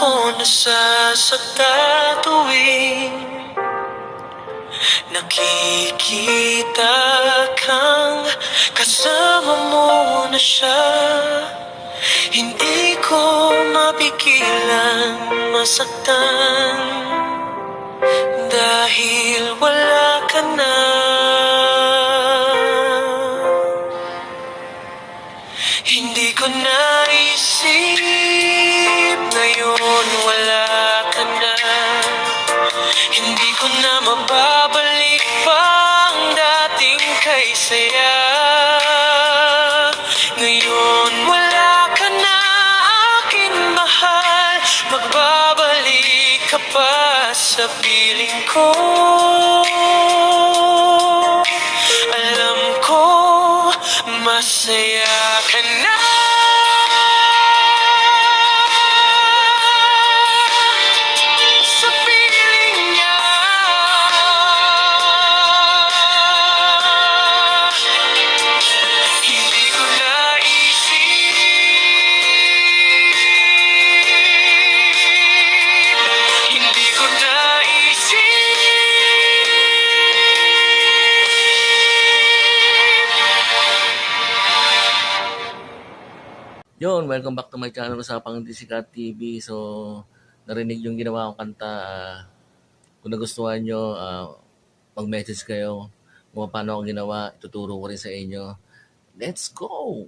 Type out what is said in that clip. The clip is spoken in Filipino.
mo nasasakta tuwing nakikita kang kasama mo na siya. Hindi ko mapigilan masaktan dahil wala ka na. Hindi ko naisip ngayon wala ka na. Hindi ko na mababalik pa ang dating kay saya. Ngayon wala ka na aking mahal. Magbabalik ka pa sa piling ko. Alam ko masaya ka na. Sa piling niya hindi ko naisip, hindi ko naisip. Yun, welcome back to my channel sa Hindi Sikat TV. So, narinig yung ginawa kong kanta. Kung nagustuhan nyo, mag-message kayo kung paano ako ginawa. Ituturo ko rin sa inyo. Let's go!